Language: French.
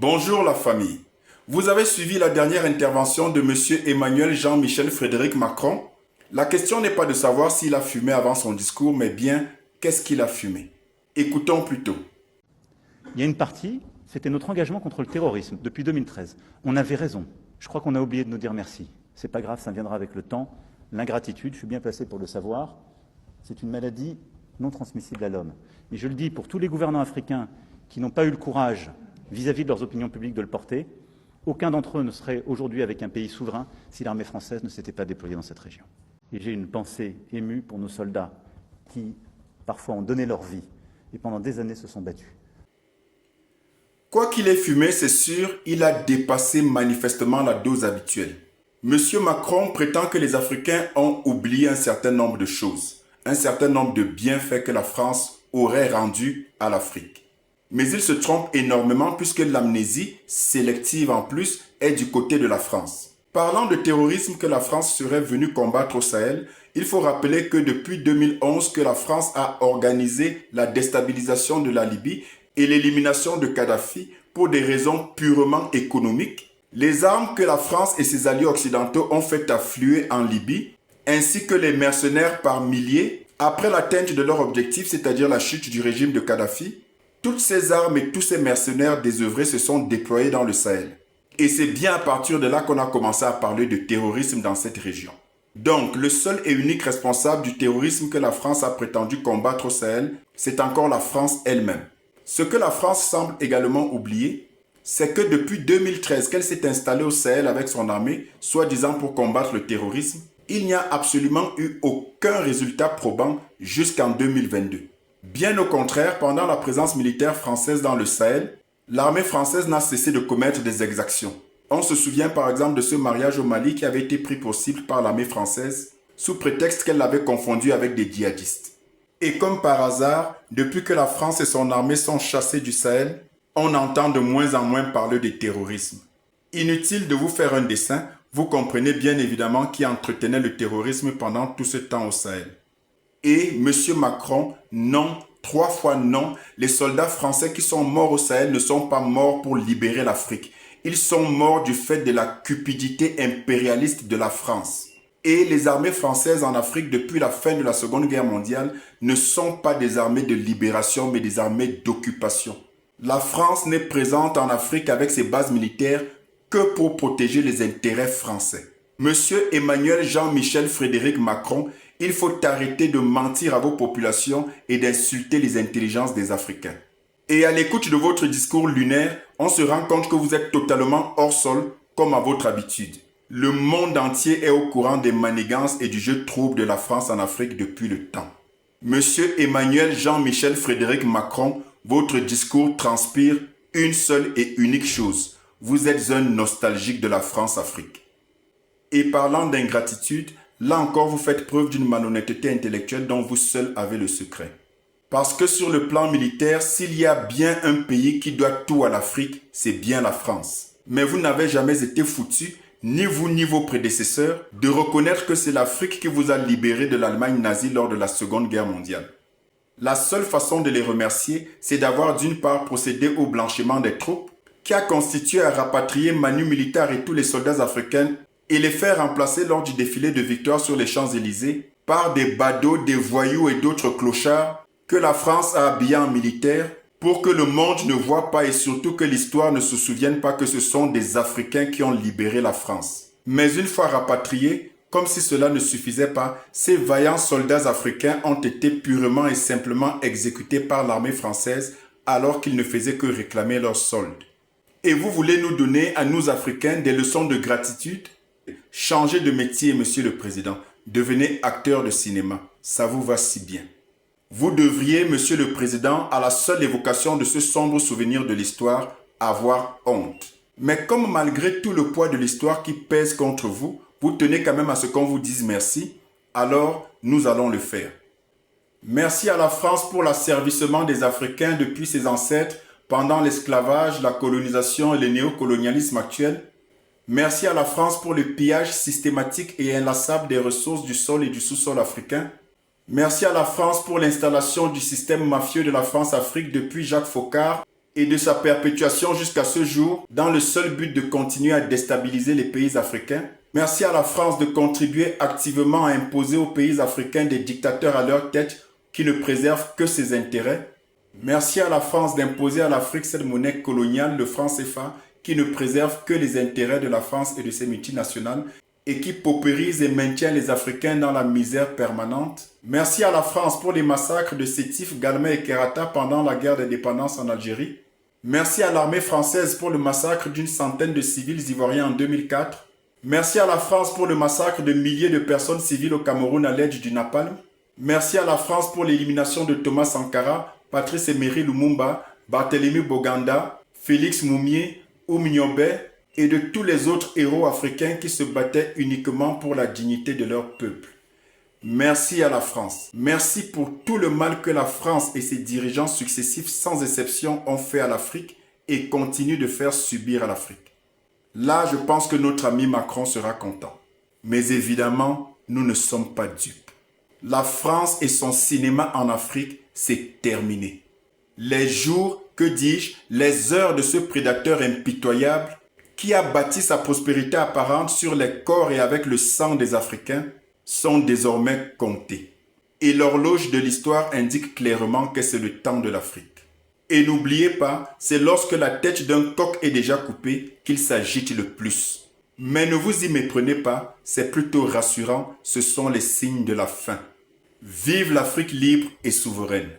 Bonjour la famille. Vous avez suivi la dernière intervention de M. Emmanuel Jean-Michel Frédéric Macron. La question n'est pas de savoir s'il a fumé avant son discours, mais bien qu'est-ce qu'il a fumé. Écoutons plutôt. Il y a une partie, c'était notre engagement contre le terrorisme depuis 2013. On avait raison. Je crois qu'on a oublié de nous dire merci. C'est pas grave, ça viendra avec le temps. L'ingratitude, je suis bien placé pour le savoir, c'est une maladie non transmissible à l'homme. Mais je le dis pour tous les gouvernants africains qui n'ont pas eu le courage vis-à-vis de leurs opinions publiques de le porter, aucun d'entre eux ne serait aujourd'hui avec un pays souverain si l'armée française ne s'était pas déployée dans cette région. Et j'ai une pensée émue pour nos soldats qui, parfois, ont donné leur vie et pendant des années se sont battus. Quoi qu'il ait fumé, c'est sûr, il a dépassé manifestement la dose habituelle. Monsieur Macron prétend que les Africains ont oublié un certain nombre de choses, un certain nombre de bienfaits que la France aurait rendus à l'Afrique. Mais il se trompe énormément puisque l'amnésie, sélective en plus, est du côté de la France. Parlant de terrorisme que la France serait venue combattre au Sahel, il faut rappeler que depuis 2011 que la France a organisé la déstabilisation de la Libye et l'élimination de Kadhafi pour des raisons purement économiques. Les armes que la France et ses alliés occidentaux ont fait affluer en Libye, ainsi que les mercenaires par milliers, après l'atteinte de leur objectif, c'est-à-dire la chute du régime de Kadhafi, toutes ces armes et tous ces mercenaires désœuvrés se sont déployés dans le Sahel. Et c'est bien à partir de là qu'on a commencé à parler de terrorisme dans cette région. Donc, le seul et unique responsable du terrorisme que la France a prétendu combattre au Sahel, c'est encore la France elle-même. Ce que la France semble également oublier, c'est que depuis 2013 qu'elle s'est installée au Sahel avec son armée, soi-disant pour combattre le terrorisme, il n'y a absolument eu aucun résultat probant jusqu'en 2022. Bien au contraire, pendant la présence militaire française dans le Sahel, l'armée française n'a cessé de commettre des exactions. On se souvient par exemple de ce mariage au Mali qui avait été pris pour cible par l'armée française sous prétexte qu'elle l'avait confondu avec des djihadistes. Et comme par hasard, depuis que la France et son armée sont chassées du Sahel, on entend de moins en moins parler de terrorisme. Inutile de vous faire un dessin, vous comprenez bien évidemment qui entretenait le terrorisme pendant tout ce temps au Sahel. Et M. Macron, non, 3 fois non, les soldats français qui sont morts au Sahel ne sont pas morts pour libérer l'Afrique. Ils sont morts du fait de la cupidité impérialiste de la France. Et les armées françaises en Afrique depuis la fin de la Seconde Guerre mondiale ne sont pas des armées de libération mais des armées d'occupation. La France n'est présente en Afrique avec ses bases militaires que pour protéger les intérêts français. Monsieur Emmanuel Jean-Michel Frédéric Macron, il faut arrêter de mentir à vos populations et d'insulter les intelligences des Africains. Et à l'écoute de votre discours lunaire, on se rend compte que vous êtes totalement hors sol, comme à votre habitude. Le monde entier est au courant des manigances et du jeu trouble de la France en Afrique depuis le temps. Monsieur Emmanuel Jean-Michel Frédéric Macron, votre discours transpire une seule et unique chose. Vous êtes un nostalgique de la France-Afrique. Et parlant d'ingratitude, là encore vous faites preuve d'une malhonnêteté intellectuelle dont vous seul avez le secret. Parce que sur le plan militaire, s'il y a bien un pays qui doit tout à l'Afrique, c'est bien la France. Mais vous n'avez jamais été foutu, ni vous ni vos prédécesseurs, de reconnaître que c'est l'Afrique qui vous a libéré de l'Allemagne nazie lors de la Seconde Guerre mondiale. La seule façon de les remercier, c'est d'avoir d'une part procédé au blanchiment des troupes, qui a constitué à rapatrier Manu Militaire et tous les soldats africains et les faire remplacer lors du défilé de victoire sur les Champs-Élysées par des badauds, des voyous et d'autres clochards que la France a habillés en militaire pour que le monde ne voit pas et surtout que l'histoire ne se souvienne pas que ce sont des Africains qui ont libéré la France. Mais une fois rapatriés, comme si cela ne suffisait pas, ces vaillants soldats africains ont été purement et simplement exécutés par l'armée française alors qu'ils ne faisaient que réclamer leur solde. Et vous voulez nous donner, à nous Africains, des leçons de gratitude? Changez de métier, Monsieur le Président. Devenez acteur de cinéma. Ça vous va si bien. Vous devriez, Monsieur le Président, à la seule évocation de ce sombre souvenir de l'histoire, avoir honte. Mais comme malgré tout le poids de l'histoire qui pèse contre vous, vous tenez quand même à ce qu'on vous dise merci, alors nous allons le faire. Merci à la France pour l'asservissement des Africains depuis ses ancêtres pendant l'esclavage, la colonisation et le néocolonialisme actuel. Merci à la France pour le pillage systématique et inlassable des ressources du sol et du sous-sol africain. Merci à la France pour l'installation du système mafieux de la France-Afrique depuis Jacques Foccart et de sa perpétuation jusqu'à ce jour dans le seul but de continuer à déstabiliser les pays africains. Merci à la France de contribuer activement à imposer aux pays africains des dictateurs à leur tête qui ne préservent que ses intérêts. Merci à la France d'imposer à l'Afrique cette monnaie coloniale, le franc CFA, qui ne préserve que les intérêts de la France et de ses multinationales et qui paupérise et maintient les Africains dans la misère permanente. Merci à la France pour les massacres de Sétif, Galmé et Kerata pendant la guerre d'indépendance en Algérie. Merci à l'armée française pour le massacre d'une centaine de civils ivoiriens en 2004. Merci à la France pour le massacre de milliers de personnes civiles au Cameroun à l'aide du napalm. Merci à la France pour l'élimination de Thomas Sankara, Patrice Emery Lumumba, Barthélemy Boganda, Félix Moumié, Oum Niobé et de tous les autres héros africains qui se battaient uniquement pour la dignité de leur peuple. Merci à la France. Merci pour tout le mal que la France et ses dirigeants successifs sans exception ont fait à l'Afrique et continuent de faire subir à l'Afrique. Là, je pense que notre ami Macron sera content. Mais évidemment, nous ne sommes pas dupes. La France et son cinéma en Afrique, c'est terminé. Les jours, que dis-je, les heures de ce prédateur impitoyable qui a bâti sa prospérité apparente sur les corps et avec le sang des Africains sont désormais comptés. Et l'horloge de l'histoire indique clairement que c'est le temps de l'Afrique. Et n'oubliez pas, c'est lorsque la tête d'un coq est déjà coupée qu'il s'agite le plus. Mais ne vous y méprenez pas, c'est plutôt rassurant, ce sont les signes de la fin. Vive l'Afrique libre et souveraine!